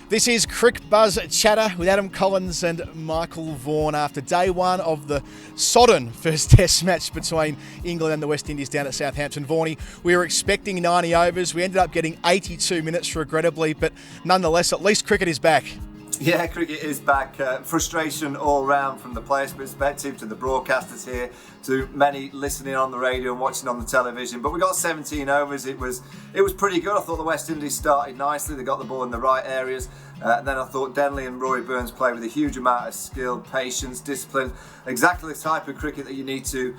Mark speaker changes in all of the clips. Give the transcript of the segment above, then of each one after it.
Speaker 1: This is Cricbuzz Chatter with Adam Collins and Michael Vaughan after day one of the sodden first test match between England and the West Indies down at Southampton. Vaughany, we were expecting 90 overs. We ended up getting 82 minutes, regrettably, but nonetheless, at least cricket is back.
Speaker 2: Yeah, cricket is back. Frustration all round from the players' perspective to the broadcasters here to many listening on the radio and watching on the television. But we got 17 overs. It was pretty good. I thought the West Indies started nicely. They got the ball in the right areas. Then I thought Denley and Rory Burns played with a huge amount of skill, patience, discipline. Exactly the type of cricket that you need to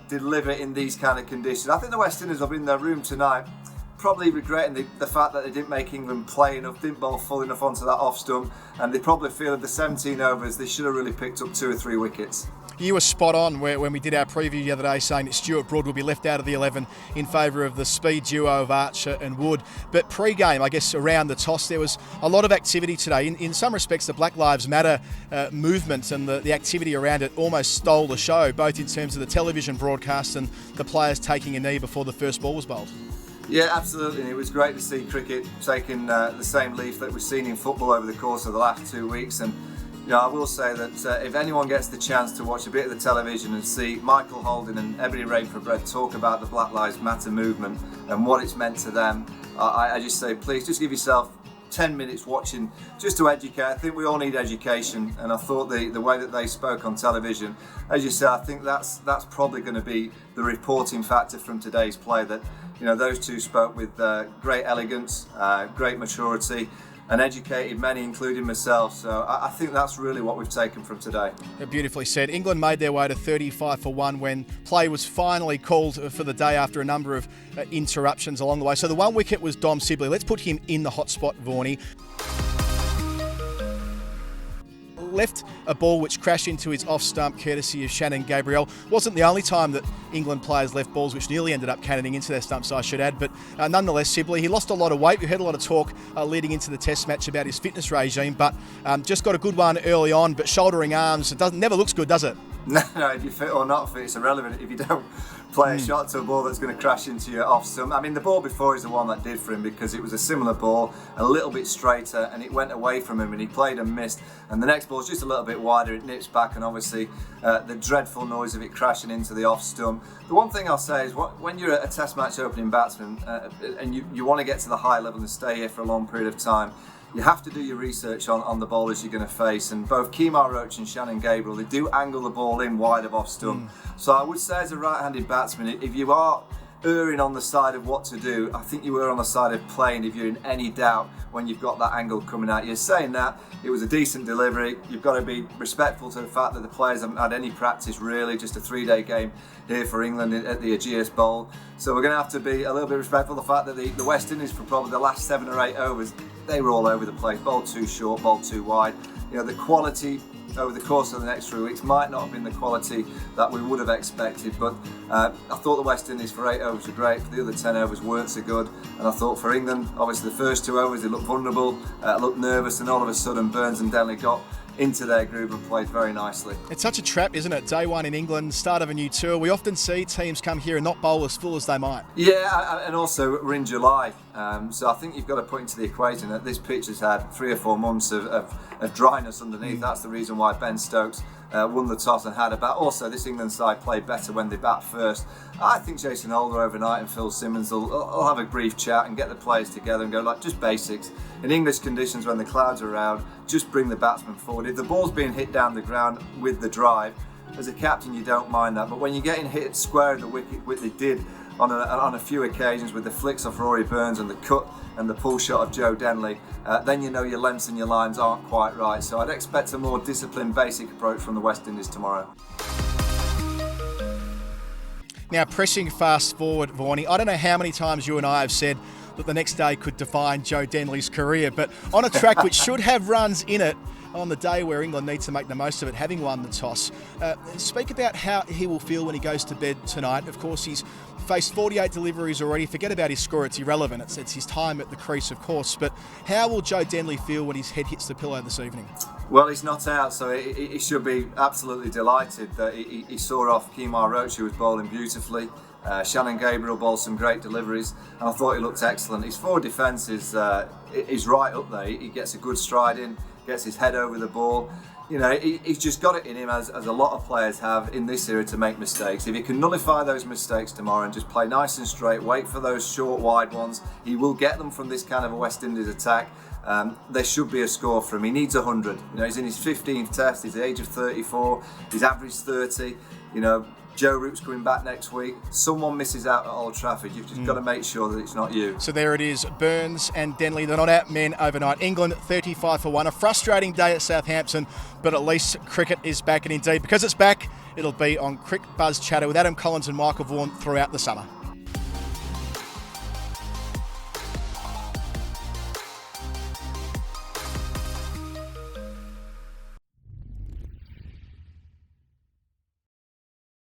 Speaker 2: deliver in these kind of conditions. I think the West Indies will be in their room tonight probably regretting the fact that they didn't make England play enough, didn't bowl full enough onto that off stump, and they probably feel of the 17 overs they should have really picked up 2 or 3 wickets.
Speaker 1: You were spot on when we did our preview the other day, saying that Stuart Broad will be left out of the 11 in favour of the speed duo of Archer and Wood. But pre-game, I guess around the toss, there was a lot of activity today. In some respects, the Black Lives Matter movement and the activity around it almost stole the show, both in terms of the television broadcast and the players taking a knee before the first ball was bowled.
Speaker 2: Yeah, absolutely. And it was great to see cricket taking the same leaf that we've seen in football over the course of the last 2 weeks. And I will say that if anyone gets the chance to watch a bit of the television and see Michael Holding and Ebony Rain-curtailed talk about the Black Lives Matter movement and what it's meant to them, I just say, please just give yourself 10 minutes watching just to educate. I think we all need education, and I thought the way that they spoke on television, as you said, I think that's probably going to be the reporting factor from today's play, that those two spoke with great elegance, great maturity, and educated many, including myself. So I think that's really what we've taken from today.
Speaker 1: Beautifully said. England made their way to 35 for 1 when play was finally called for the day after a number of interruptions along the way. So the one wicket was Dom Sibley. Let's put him in the hot spot, Vaughany. Left a ball which crashed into his off stump courtesy of Shannon Gabriel. Wasn't the only time that England players left balls which nearly ended up cannoning into their stumps, I should add, but nonetheless, Sibley, he lost a lot of weight. We heard a lot of talk leading into the test match about his fitness regime, but just got a good one early on, but shouldering arms, it never looks good, does it?
Speaker 2: No, if you're fit or not fit, it's irrelevant if you don't play a shot to a ball that's going to crash into your off stump. I mean, the ball before is the one that did for him, because it was a similar ball, a little bit straighter, and it went away from him, and he played and missed. And the next ball's just a little bit wider, it nips back, and obviously the dreadful noise of it crashing into the off stump. The one thing I'll say is, when you're a test match opening batsman and you want to get to the high level and stay here for a long period of time, you have to do your research on the bowlers you're going to face, and both Kemar Roach and Shannon Gabriel, they do angle the ball in wide of off stump. So I would say, as a right-handed batsman, if you are erring on the side of what to do, I think you were on the side of playing if you're in any doubt when you've got that angle coming at you. Saying that, it was a decent delivery. You've got to be respectful to the fact that the players haven't had any practice really, just a 3-day game here for England at the Ageas Bowl. So we're going to have to be a little bit respectful of the fact that the West Indies, for probably the last 7 or 8 overs, they were all over the place, bowled too short, bowled too wide. The quality over the course of the next 3 weeks might not have been the quality that we would have expected, but I thought the West Indies for 8 overs were great, for the other 10 overs weren't so good, and I thought for England, obviously the first 2 overs they looked vulnerable, looked nervous, and all of a sudden Burns and Denley got into their groove and played very nicely. It's
Speaker 1: such a trap, isn't it? Day one in England, start of a new tour. We often see teams come here and not bowl as full as they might.
Speaker 2: Yeah, and also we're in July, so I think you've got to put into the equation that this pitch has had 3 or 4 months of dryness underneath. That's the reason why Ben Stokes won the toss and had a bat. Also, this England side played better when they bat first. I think Jason Holder overnight and Phil Simmons will have a brief chat and get the players together and go, like, just basics. In English conditions, when the clouds are around, just bring the batsman forward. If the ball's being hit down the ground with the drive, as a captain you don't mind that, but when you're getting hit square at the wicket, which they did on a few occasions with the flicks off Rory Burns and the cut and the pull shot of Joe Denley, then you know your lengths and your lines aren't quite right. So I'd expect a more disciplined, basic approach from the West Indies tomorrow.
Speaker 1: Now, pressing fast forward, Vaughany, I don't know how many times you and I have said that the next day could define Joe Denley's career, but on a track which should have runs in it, on the day where England needs to make the most of it, having won the toss. Speak about how he will feel when he goes to bed tonight. Of course, he's faced 48 deliveries already. Forget about his score, it's irrelevant. It's his time at the crease, of course. But how will Joe Denley feel when his head hits the pillow this evening?
Speaker 2: Well, he's not out, so he should be absolutely delighted that he saw off Kemar Roach, who was bowling beautifully. Shannon Gabriel bowled some great deliveries, and I thought he looked excellent. His forward defence is right up there. He gets a good stride in, gets his head over the ball. You know, he's just got it in him, as a lot of players have in this era, to make mistakes. If he can nullify those mistakes tomorrow and just play nice and straight, wait for those short, wide ones, he will get them from this kind of a West Indies attack. There should be a score for him. He needs 100. You know, he's in his 15th test. He's the age of 34. He's averaged 30. You know, Joe Root's coming back next week. Someone misses out at Old Trafford. You've just got to make sure that it's not you.
Speaker 1: So there it is. Burns and Denley, they're not out men overnight. England 35 for 1. A frustrating day at Southampton, but at least cricket is back. And indeed, because it's back, it'll be on Cricbuzz Chatter with Adam Collins and Michael Vaughan throughout the summer.